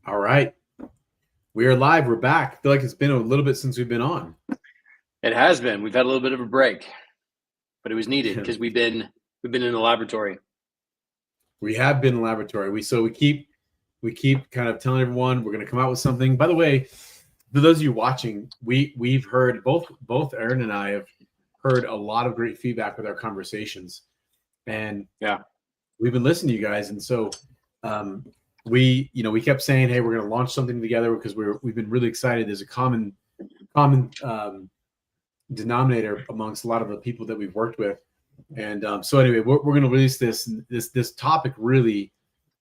All right. We are live. We're back. I feel like it's been a little bit since we've been on. It has been. We've had a little bit of a break, but it was needed because we've been in the laboratory. We have been in the laboratory. We keep kind of telling everyone we're going to come out with something. By the way, for those of you watching, we've heard both Aaron and I have heard a lot of great feedback with our conversations, and yeah, we've been listening to you guys. And so we kept saying, hey, we're going to launch something together because we've been really excited. There's a common denominator amongst a lot of the people that we've worked with. And so anyway, we're going to release this topic really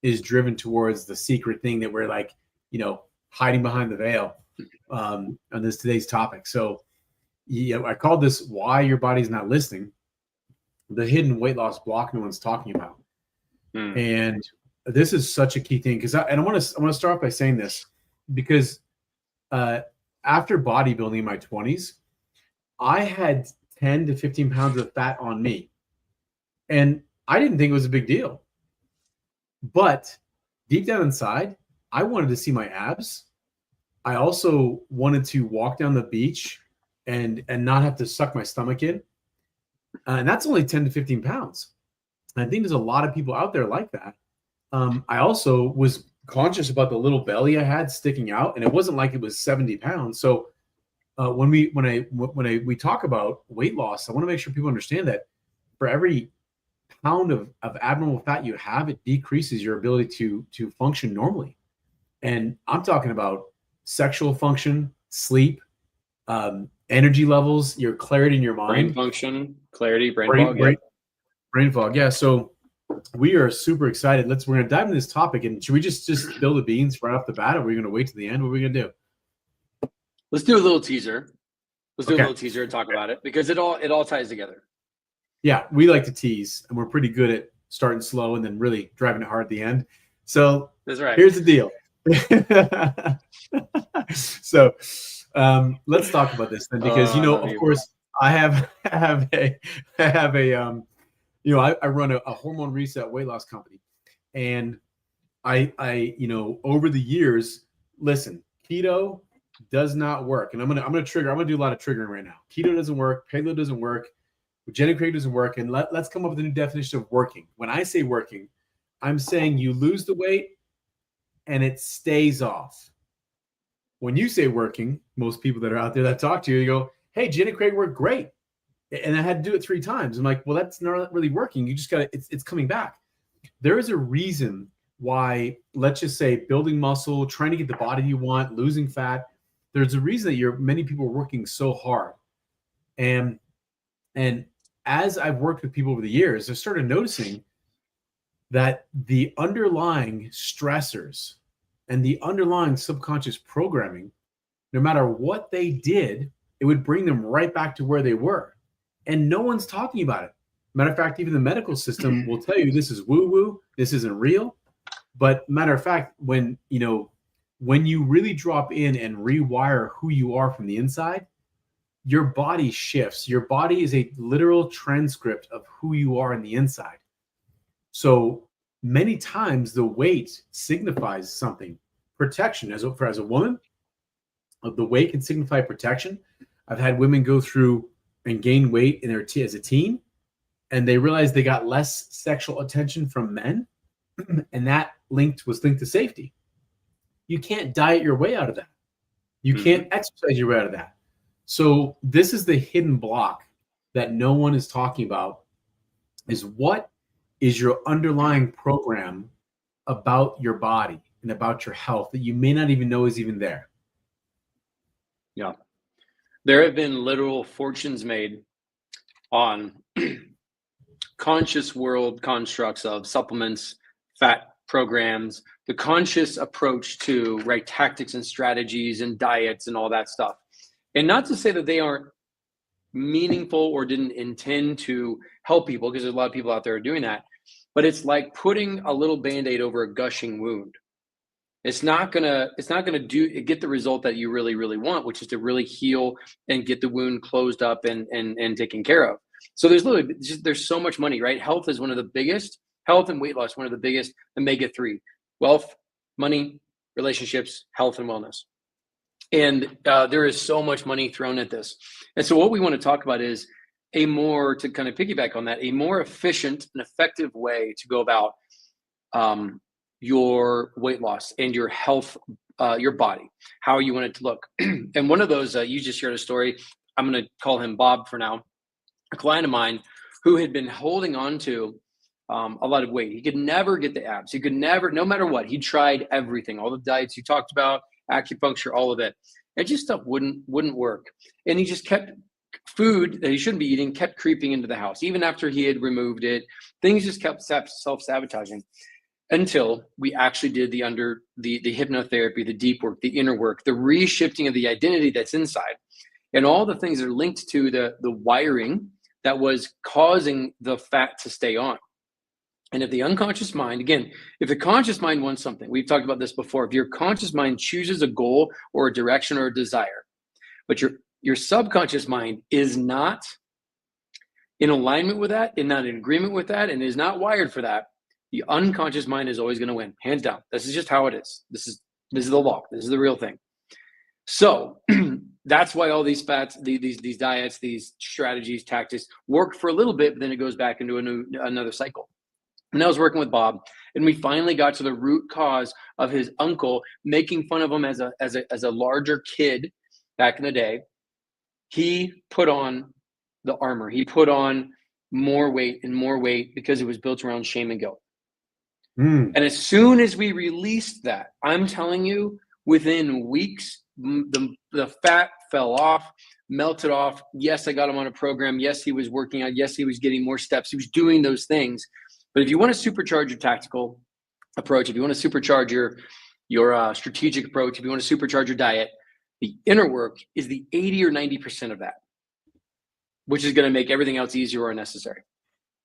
is driven towards the secret thing that we're like, hiding behind the veil on today's topic. So yeah, I called this why your body's not listening, the hidden weight loss block no one's talking about. And this is such a key thing because I want to start off by saying this because after bodybuilding in my 20s, I had 10 to 15 pounds of fat on me, and I didn't think it was a big deal. But deep down inside, I wanted to see my abs. I also wanted to walk down the beach and not have to suck my stomach in. And that's only 10 to 15 pounds. And I think there's a lot of people out there like that. I also was conscious about the little belly I had sticking out, and it wasn't like it was 70 pounds. So when we talk about weight loss, I want to make sure people understand that for every pound of abnormal fat you have, it decreases your ability to function normally. And I'm talking about sexual function, sleep, energy levels, your clarity in your mind, brain function, clarity, brain fog. Yeah. So we are super excited. We're going to dive into this topic. And should we just spill the beans right off the bat? Or are we going to wait to the end? What are we going to do? Let's do a little teaser. Let's do a little teaser and talk about it because it all ties together. Yeah, we like to tease, and we're pretty good at starting slow and then really driving it hard at the end. So that's right. Here's the deal. So let's talk about this then, because of course, I run a hormone reset weight loss company, and I over the years, listen, keto does not work, and I'm gonna do a lot of triggering right now. Keto doesn't work, paleo doesn't work, Jenny Craig doesn't work, and let's come up with a new definition of working. When I say working, I'm saying you lose the weight and it stays off. When you say working, most people that are out there that talk to you, you go, hey, Jenny Craig worked great. And I had to do it 3 times. I'm like, well, that's not really working. You just got to, it's coming back. There is a reason why, let's just say, building muscle, trying to get the body you want, losing fat. There's a reason that many people are working so hard. And as I've worked with people over the years, I started noticing that the underlying stressors and the underlying subconscious programming, no matter what they did, it would bring them right back to where they were. And no one's talking about it. Matter of fact, even the medical system will tell you this is woo-woo, this isn't real. But matter of fact, when you really drop in and rewire who you are from the inside, your body shifts. Your body is a literal transcript of who you are in the inside. So many times the weight signifies something. Protection. As a woman, the weight can signify protection. I've had women go through and gain weight in as a teen, and they realized they got less sexual attention from men, and that was linked to safety. You can't diet your way out of that. You can't exercise your way out of that. So this is the hidden block that no one is talking about, is what is your underlying program about your body and about your health that you may not even know is even there. Yeah. There have been literal fortunes made on conscious world constructs of supplements, fat programs, the conscious approach to tactics and strategies and diets and all that stuff. And not to say that they aren't meaningful or didn't intend to help people, because there's a lot of people out there doing that, but it's like putting a little Band-Aid over a gushing wound. It's not gonna get the result that you really, really want, which is to really heal and get the wound closed up and taken care of. So there's so much money, right? Health is one of the biggest, health and weight loss, one of the biggest omega-3. Wealth, money, relationships, health, and wellness. And there is so much money thrown at this. And so what we want to talk about is to kind of piggyback on that, a more efficient and effective way to go about your weight loss and your health, your body, how you want it to look. And one of those, you just shared a story. I'm going to call him Bob for now. A client of mine who had been holding on to a lot of weight. He could never get the abs. He could never, no matter what, he tried everything, all the diets you talked about, acupuncture, all of it. It just stuff wouldn't work. And he just kept food that he shouldn't be eating, kept creeping into the house. Even after he had removed it, things just kept self-sabotaging until we actually did the hypnotherapy, the deep work, the inner work, the reshifting of the identity that's inside, and all the things that are linked to the wiring that was causing the fat to stay on. And if the unconscious mind, again, if the conscious mind wants something, we've talked about this before, if your conscious mind chooses a goal or a direction or a desire, but your subconscious mind is not in alignment with that, and not in agreement with that, and is not wired for that, the unconscious mind is always going to win, hands down. This is just how it is. This is the law. This is the real thing. So that's why all these fats, these diets, these strategies, tactics work for a little bit, but then it goes back into another cycle. And I was working with Bob, and we finally got to the root cause of his uncle making fun of him as a larger kid back in the day. He put on the armor. He put on more weight and more weight because it was built around shame and guilt. And as soon as we released that, I'm telling you, within weeks, the fat fell off, melted off. Yes, I got him on a program. Yes, he was working out. Yes, he was getting more steps. He was doing those things. But if you want to supercharge your tactical approach, if you want to supercharge your strategic approach, if you want to supercharge your diet, the inner work is the 80 or 90% of that, which is going to make everything else easier or unnecessary.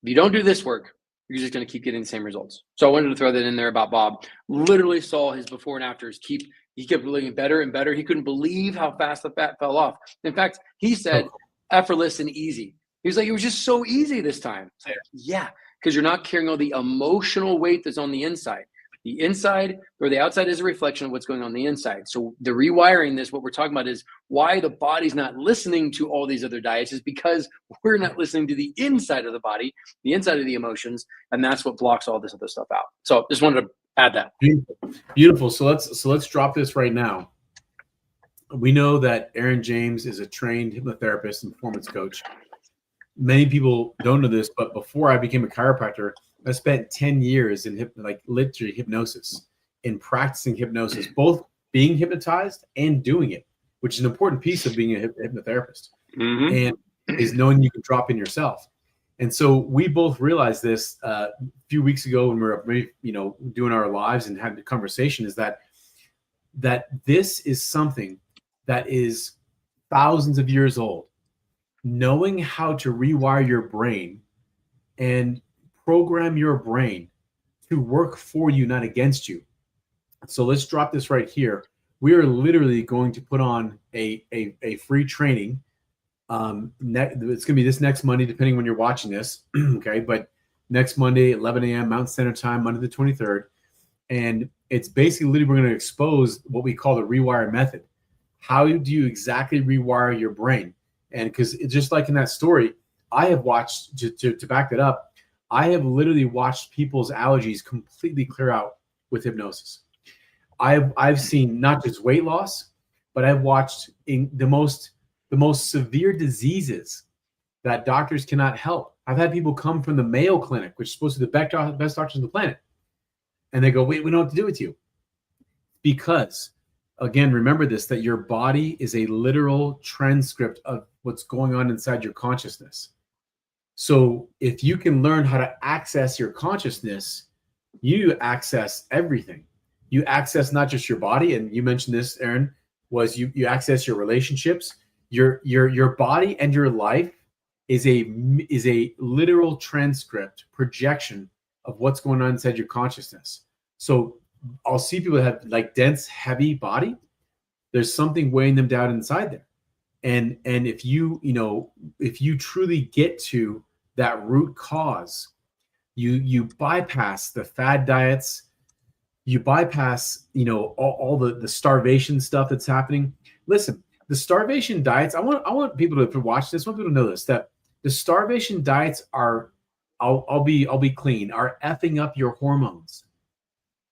If you don't do this work, you're just going to keep getting the same results. So I wanted to throw that in there about Bob. Literally saw his before and afters. He kept looking better and better. He couldn't believe how fast the fat fell off. In fact, he said effortless and easy. He was like, it was just so easy this time. Like, yeah, because you're not carrying all the emotional weight that's on the inside. The inside or the outside is a reflection of what's going on the inside. So the rewiring this, what we're talking about is why the body's not listening to all these other diets is because we're not listening to the inside of the body, the inside of the emotions, and that's what blocks all this other stuff out. So just wanted to add that. Beautiful. So let's drop this right now. We know that Aaron James is a trained hypnotherapist and performance coach. Many people don't know this, but before I became a chiropractor, I spent 10 years in literally hypnosis, in practicing hypnosis, both being hypnotized and doing it, which is an important piece of being a hypnotherapist, and is knowing you can drop in yourself. And so we both realized this a few weeks ago when we were, doing our lives and having a conversation, is that this is something that is thousands of years old. Knowing how to rewire your brain and program your brain to work for you, not against you. So let's drop this right here. We are literally going to put on a free training. It's going to be this next Monday, depending when you're watching this. Okay. But next Monday, 11 a.m. Mountain Standard Time, Monday the 23rd. And it's basically literally, we're going to expose what we call the rewire method. How do you exactly rewire your brain? And because just like in that story, I have watched, to back it up, I have literally watched people's allergies completely clear out with hypnosis. I've seen not just weight loss, but I've watched in the most severe diseases that doctors cannot help. I've had people come from the Mayo Clinic, which is supposed to be the best doctors on the planet, and they go, "Wait, we don't know what to do with you," because, again, remember this, that your body is a literal transcript of what's going on inside your consciousness. So if you can learn how to access your consciousness, you access everything. You access not just your body, and you mentioned this, Aaron, was you access your relationships. Your body and your life is a literal transcript, projection of what's going on inside your consciousness. So I'll see people that have like dense, heavy body. There's something weighing them down inside there. And if you truly get to that root cause, you bypass the fad diets, You bypass, all the starvation stuff that's happening. Listen, the starvation diets, I want people to watch this. I want people to know this, that the starvation diets are, I'll be clean, are effing up your hormones.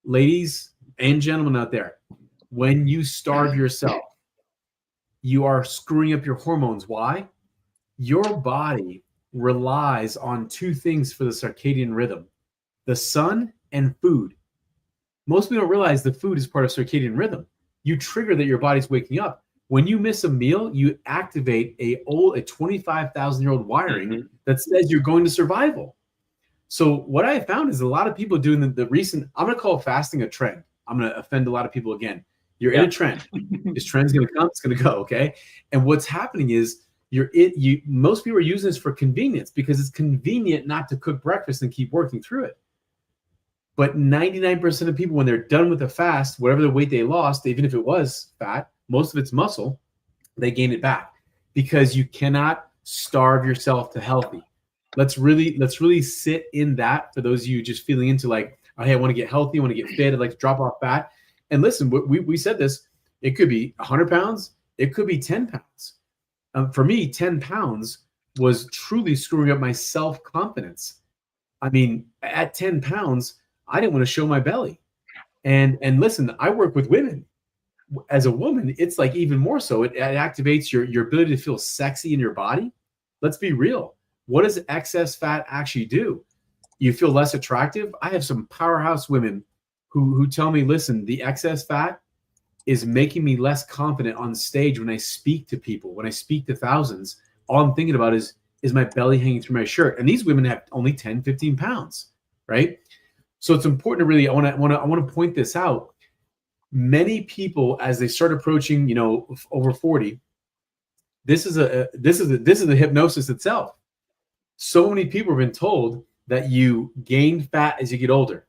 Ladies and gentlemen out there, when you starve yourself, you are screwing up your hormones. Why? Your body relies on two things for the circadian rhythm: the sun and food. Most people don't realize the food is part of circadian rhythm. You trigger that your body's waking up. When you miss a meal, you activate a 25,000-year-old wiring that says you're going to survival. So what I found is a lot of people doing the recent, I'm going to call fasting a trend. I'm going to offend a lot of people again. You're in a trend. This trend's going to come, it's going to go, okay? And what's happening is most people are using this for convenience because it's convenient not to cook breakfast and keep working through it. But 99% of people, when they're done with the fast, whatever the weight they lost, even if it was fat, most of it's muscle, they gain it back because you cannot starve yourself to healthy. Let's really sit in that for those of you just feeling into like, oh, hey, I want to get healthy, I want to get fit, I'd like to drop off fat. And listen, we said this, it could be 100 pounds, it could be 10 pounds. For me, 10 pounds was truly screwing up my self-confidence. I mean, at 10 pounds, I didn't want to show my belly. And listen, I work with women. As a woman, it's like even more so. It activates your ability to feel sexy in your body. Let's be real. What does excess fat actually do? You feel less attractive? I have some powerhouse women who tell me, listen, the excess fat is making me less confident on stage when I speak to people, when I speak to thousands. All I'm thinking about is my belly hanging through my shirt? And these women have only 10, 15 pounds, right? So it's important to really, I want to point this out. Many people, as they start approaching, over 40, this is the hypnosis itself. So many people have been told that you gain fat as you get older.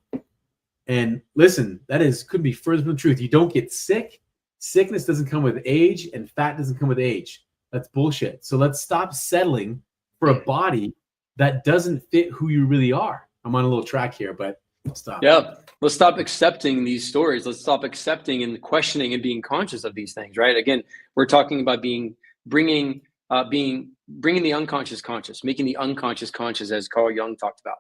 And listen, could be further from the truth. You don't get sick. Sickness doesn't come with age, and fat doesn't come with age. That's bullshit. So let's stop settling for a body that doesn't fit who you really are. I'm on a little track here, but stop. Yeah. Let's stop accepting these stories. Let's stop accepting and questioning and being conscious of these things, right? Again, we're talking about bringing the unconscious conscious, making the unconscious conscious, as Carl Jung talked about.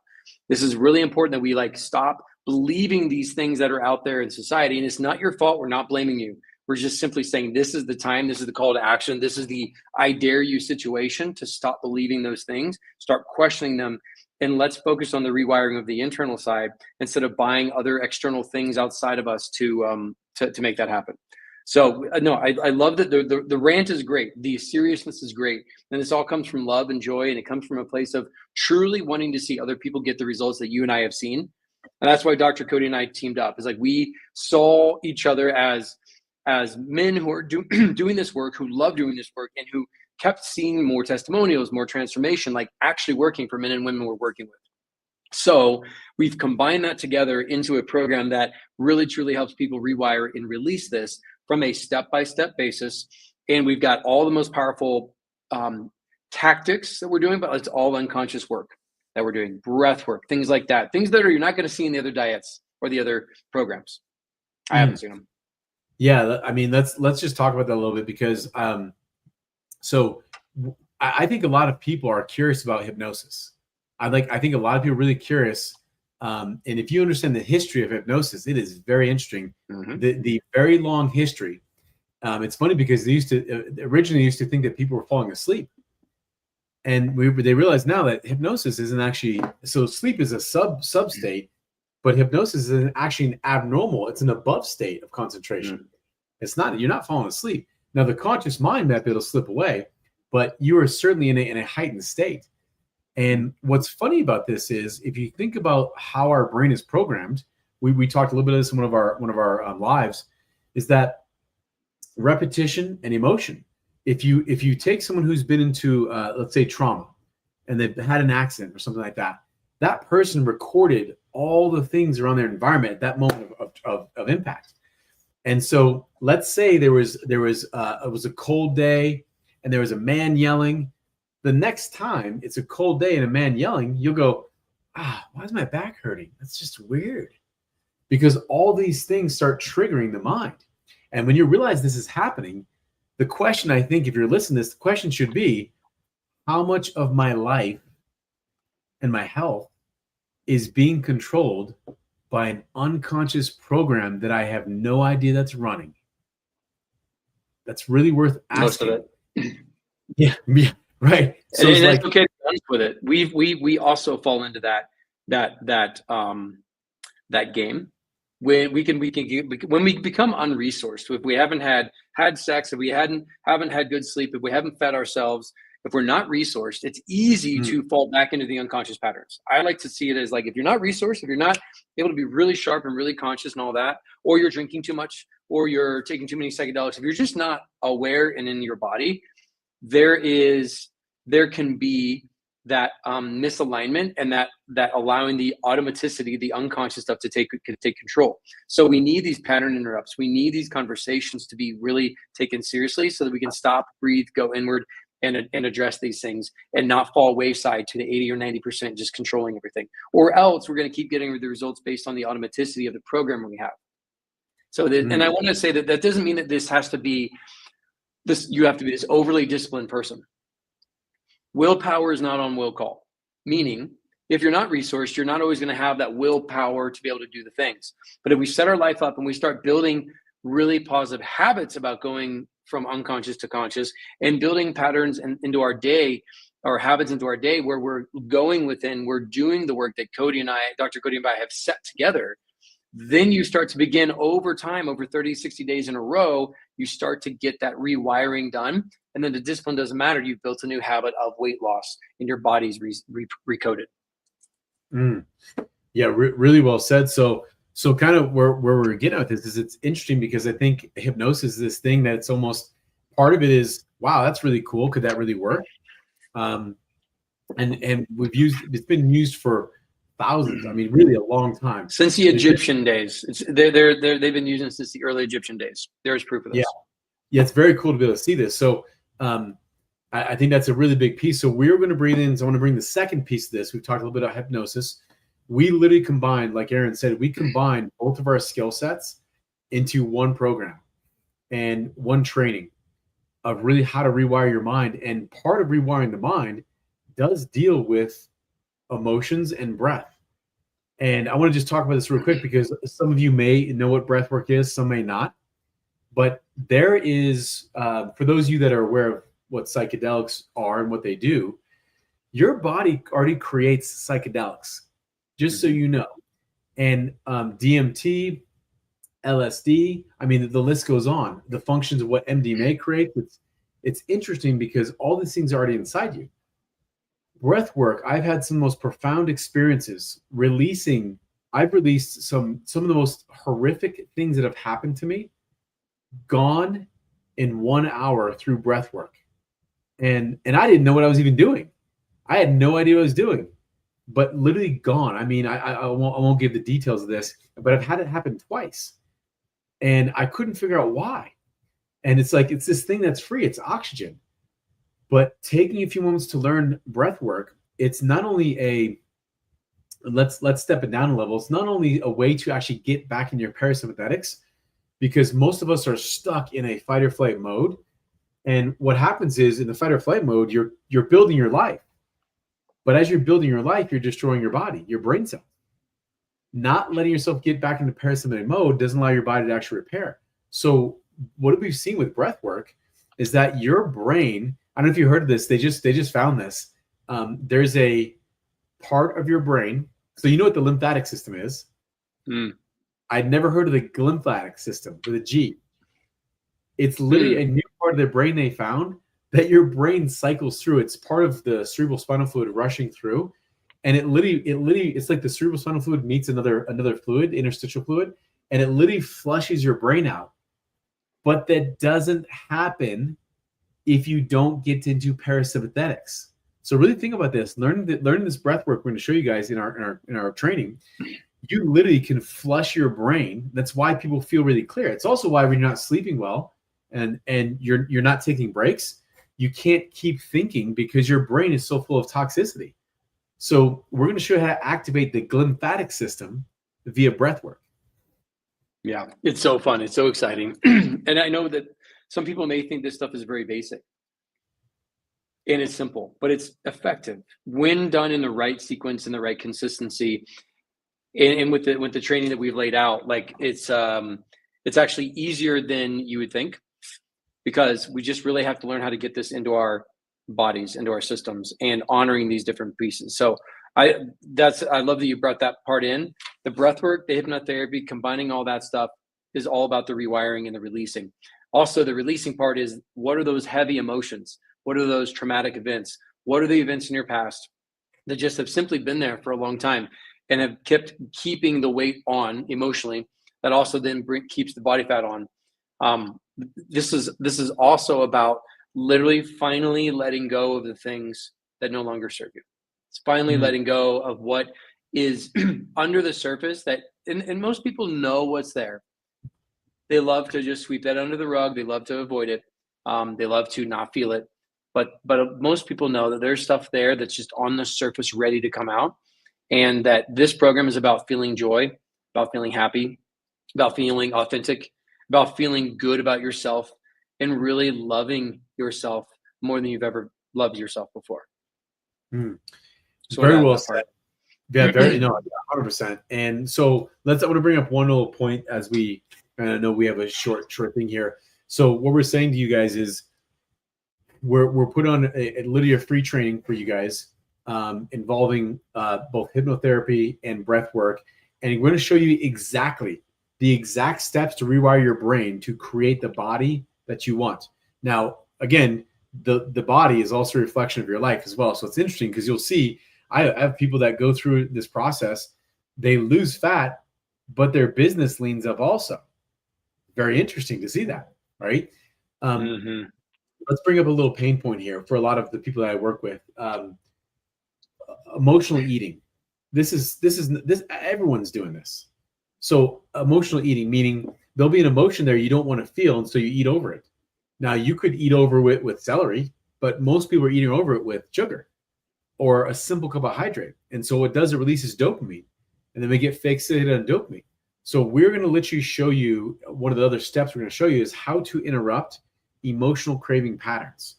This is really important that we stop believing these things that are out there in society. And it's not your fault. We're not blaming you. We're just simply saying this is the time, this is the call to action, this is the I dare you situation to stop believing those things, start questioning them, and let's focus on the rewiring of the internal side instead of buying other external things outside of us to make that happen. So no, I love that the rant is great, the seriousness is great, and this all comes from love and joy, and it comes from a place of truly wanting to see other people get the results that you and I have seen. And that's why Dr. Cody and I teamed up. It's like we saw each other as men who are doing this work, who love doing this work, and who kept seeing more testimonials, more transformation, like actually working for men and women we're working with. So we've combined that together into a program that really truly helps people rewire and release this from a step-by-step basis. And we've got all the most powerful tactics that we're doing, but it's all unconscious work that we're doing, breath work, things like that, things that you're not going to see in the other diets or the other programs. I haven't seen them. Yeah, I mean, let's just talk about that a little bit because so I think a lot of people are curious about hypnosis. I think a lot of people are really curious. And if you understand the history of hypnosis, it is very interesting. Mm-hmm. The very long history. It's funny because they originally used to think that people were falling asleep. And they realize now that hypnosis isn't actually, so sleep is a sub state, but hypnosis is actually an abnormal, it's an above state of concentration. Mm-hmm. It's not, you're not falling asleep. Now the conscious mind might be able to slip away, but you are certainly in a heightened state. And what's funny about this is if you think about how our brain is programmed, we talked a little bit of this in one of our lives, is that repetition and emotion. If you take someone who's been into let's say trauma and they've had an accident or something like that, that person recorded all the things around their environment at that moment of impact. And so let's say it was a cold day and there was a man yelling. The next time it's a cold day and a man yelling, you'll go, why is my back hurting? That's just weird. because all these things start triggering the mind. And when you realize this is happening, the question, I think, if you're listening to this, the question should be, how much of my life and my health is being controlled by an unconscious program that I have no idea that's running? That's really worth asking. Most of it. Yeah, right. So and it's like, it's okay to be honest with it. We also fall into that game when we become unresourced, if we haven't had sex, if we haven't had good sleep, if we haven't fed ourselves, if we're not resourced, it's easy to fall back into the unconscious patterns. I like to see it as like, if you're not resourced, if you're not able to be really sharp and really conscious and all that, or you're drinking too much, or you're taking too many psychedelics, if you're just not aware and in your body, there can be that misalignment, and that allowing the automaticity, the unconscious stuff to take control. So we need these pattern interrupts. We need these conversations to be really taken seriously, so that we can stop, breathe, go inward, and address these things, and not fall wayside to the 80 or 90% just controlling everything. Or else we're going to keep getting the results based on the automaticity of the program we have. So and I want to say that doesn't mean that this has to be this. You have to be this overly disciplined person. Willpower is not on will call, meaning if you're not resourced, you're not always going to have that willpower to be able to do the things. But if we set our life up and we start building really positive habits about going from unconscious to conscious, and building patterns into our day, or habits into our day, where we're going within, we're doing the work that Dr. Cody and I have set together, then you start to begin over time, over 30, 60 days in a row, you start to get that rewiring done. And then the discipline doesn't matter. You've built a new habit of weight loss, and your body's recoded. Yeah, really well said. So kind of where we're getting at this is, it's interesting because I think hypnosis is this thing that's almost, part of it is, wow, that's really cool. Could that really work? And it's been used for thousands. I mean, really a long time. Since the Egyptian days. They've been using it since the early Egyptian days. There's proof of this. Yeah, it's very cool to be able to see this. So I think that's a really big piece. So we're going to bring in, so I want to bring the second piece of this. We've talked a little bit about hypnosis. We literally combined, like Aaron said, we combined both of our skill sets into one program and one training of really how to rewire your mind. And part of rewiring the mind does deal with emotions and breath. And I want to just talk about this real quick, because some of you may know what breath work is, some may not. But there is, for those of you that are aware of what psychedelics are and what they do, your body already creates psychedelics, just so you know. And DMT, LSD, I mean, the list goes on. The functions of what MDMA creates, it's interesting because all these things are already inside you. Breath work, I've had some of the most profound experiences releasing. I've released some of the most horrific things that have happened to me, gone in 1 hour through breath work. And I didn't know what I was even doing. I had no idea what I was doing, but literally gone. I mean, I won't give the details of this, but I've had it happen twice, and I couldn't figure out why. And it's like, it's this thing that's free. It's oxygen. But taking a few moments to learn breath work, it's not only let's step it down a level. It's not only a way to actually get back in your parasympathetics, because most of us are stuck in a fight or flight mode. And what happens is, in the fight or flight mode, you're building your life. But as you're building your life, you're destroying your body, your brain cells. Not letting yourself get back into parasympathetic mode doesn't allow your body to actually repair. So what we've seen with breath work is that your brain, I don't know if you heard of this, they just found this. There's a part of your brain. So you know what the lymphatic system is? I'd never heard of the lymphatic system with a G. It's literally a new part of the brain they found that your brain cycles through. It's part of the cerebral spinal fluid rushing through. And it literally, it's like the cerebral spinal fluid meets another fluid, interstitial fluid, and it literally flushes your brain out. But that doesn't happen if you don't get into parasympathetics. So really think about this. Learning this breath work we're going to show you guys in our training. You literally can flush your brain. That's why people feel really clear. It's also why when you're not sleeping well and you're not taking breaks, you can't keep thinking because your brain is so full of toxicity. So we're going to show you how to activate the lymphatic system via breath work. Yeah, it's so fun. It's so exciting. And I know that some people may think this stuff is very basic and it's simple, but it's effective when done in the right sequence and the right consistency. And with the training that we've laid out, like it's actually easier than you would think, because we just really have to learn how to get this into our bodies, into our systems, and honoring these different pieces. So I love that you brought that part in. The breath work, the hypnotherapy, combining all that stuff is all about the rewiring and the releasing. Also, the releasing part is, what are those heavy emotions? What are those traumatic events? What are the events in your past that just have simply been there for a long time and have kept keeping the weight on emotionally, that also then keeps the body fat on? This is also about literally finally letting go of the things that no longer serve you. It's finally letting go of what is under the surface that, and most people know what's there. They love to just sweep that under the rug. They love to avoid it. They love to not feel it. But most people know that there's stuff there that's just on the surface ready to come out. And that this program is about feeling joy, about feeling happy, about feeling authentic, about feeling good about yourself, and really loving yourself more than you've ever loved yourself before. So very well said. Yeah, very, 100%. And so I want to bring up one little point as we, and I know we have a short thing here. So what we're saying to you guys is we're put on literally a free training for you guys, involving both hypnotherapy and breath work. And we're going to show you the exact steps to rewire your brain to create the body that you want. Now, again, the body is also a reflection of your life as well. So it's interesting because you'll see, I have people that go through this process, they lose fat, but their business leans up also. Very interesting to see that, right? Let's bring up a little pain point here for a lot of the people that I work with. Emotional eating. This everyone's doing this. So emotional eating, meaning there'll be an emotion there you don't want to feel, and so you eat over it. Now, you could eat over it with celery, but most people are eating over it with sugar or a simple carbohydrate. And so what does, it releases dopamine, and then we get fixated on dopamine. So we're going to literally show you, one of the other steps we're going to show you is how to interrupt emotional craving patterns.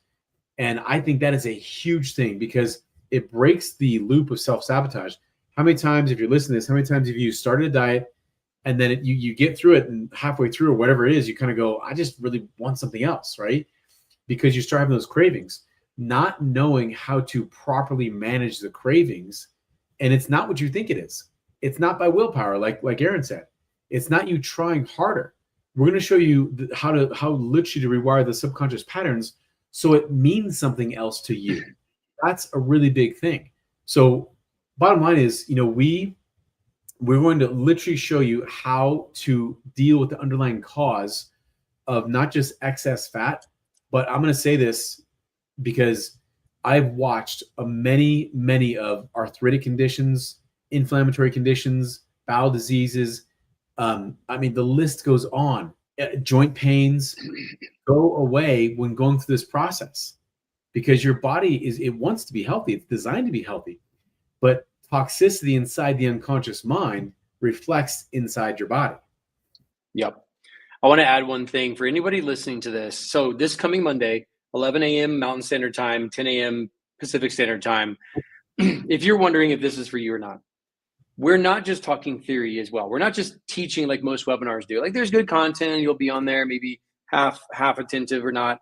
And I think that is a huge thing because it breaks the loop of self-sabotage. How many times, if you're listening to this, how many times have you started a diet and then you get through it, and halfway through or whatever it is, you kind of go, I just really want something else, right? Because you start having those cravings, not knowing how to properly manage the cravings. And it's not what you think it is. It's not by willpower, like Aaron said. It's not you trying harder. We're going to show you how literally to rewire the subconscious patterns so it means something else to you. That's a really big thing. So bottom line is, we're going to literally show you how to deal with the underlying cause of not just excess fat, but I'm going to say this because I've watched many of arthritic conditions, inflammatory conditions, bowel diseases. The list goes on. Joint pains go away when going through this process because your body it wants to be healthy. It's designed to be healthy, but toxicity inside the unconscious mind reflects inside your body. Yep. I want to add one thing for anybody listening to this. So this coming Monday, 11 a.m. Mountain Standard Time, 10 a.m. Pacific Standard Time. If you're wondering if this is for you or not, we're not just talking theory as well. We're not just teaching like most webinars do. Like, there's good content, you'll be on there, maybe half attentive or not.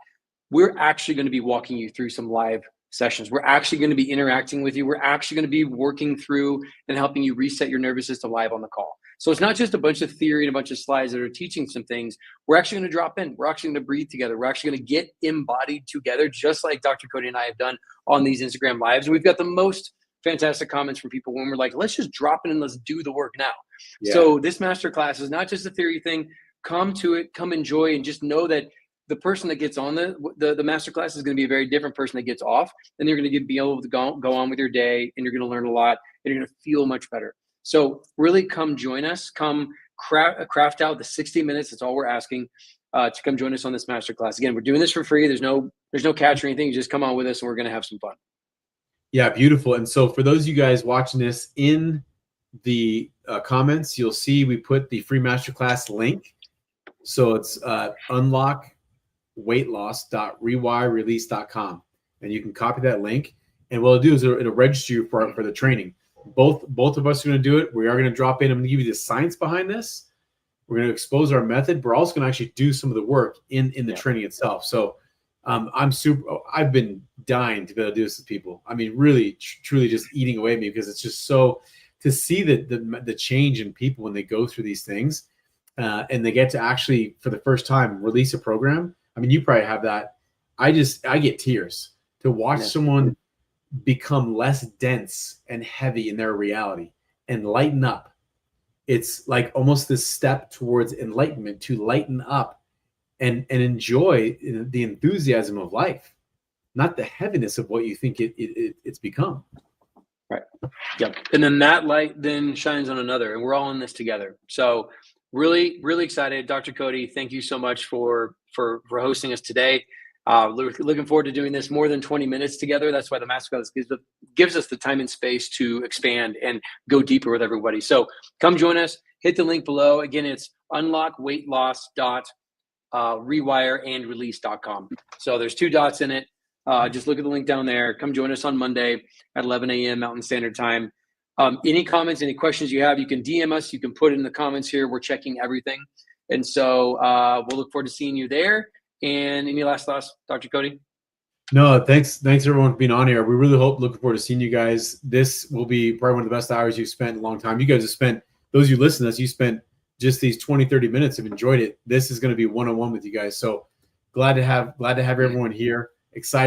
We're actually going to be walking you through some live sessions. We're actually going to be interacting with you. We're actually going to be working through and helping you reset your nervous system live on the call. So it's not just a bunch of theory and a bunch of slides that are teaching some things. We're actually going to drop in. We're actually going to breathe together. We're actually going to get embodied together, just like Dr. Cody and I have done on these Instagram lives. And we've got the most fantastic comments from people when we're like, let's just drop in and let's do the work now. Yeah. So this masterclass is not just a theory thing. Come to it, come enjoy, and just know that the person that gets on the masterclass is going to be a very different person that gets off, and you're going to be able to go on with your day, and you're going to learn a lot, and you're going to feel much better. So really come join us. Come craft out the 60 minutes. That's all we're asking to come join us on this masterclass. Again, we're doing this for free. There's no catch or anything. You just come on with us, and we're going to have some fun. Yeah, beautiful. And so for those of you guys watching this in the comments, you'll see we put the free masterclass link. So it's unlockweightloss.rewirerelease.com, and you can copy that link. And what it'll do is it'll register you for the training. Both of us are going to do it. We are going to drop in. I'm going to give you the science behind this. We're going to expose our method. We're also going to actually do some of the work in the training itself. So I've been dying to be able to do this with people. I mean, really, truly just eating away at me, because it's just so to see the change in people when they go through these things, and they get to actually, for the first time, release a program. I mean, you probably have that. I get tears to watch someone become less dense and heavy in their reality and lighten up. It's like almost this step towards enlightenment, to lighten up and enjoy the enthusiasm of life, not the heaviness of what you think it's become. Right. Yep. And then that light then shines on another, and we're all in this together. So really, really excited. Dr. Cody, thank you so much for hosting us today. Looking forward to doing this more than 20 minutes together. That's why the masterclass gives us the time and space to expand and go deeper with everybody. So come join us. Hit the link below. Again, it's unlockweightloss.rewireandrelease.com. So there's 2 dots in it. Just look at the link down there. Come join us on Monday at 11 a.m. Mountain Standard Time. Any comments, any questions you have, you can DM us. You can put it in the comments here. We're checking everything. And so we'll look forward to seeing you there. And any last thoughts, Dr. Cody? No, thanks everyone for being on here. We really looking forward to seeing you guys. This will be probably one of the best hours you've spent in a long time. You guys have spent, those of you listen to us, you spent just these 20, 30 minutes, have enjoyed it. This is going to be one-on-one with you guys. So glad to have everyone here. Excited.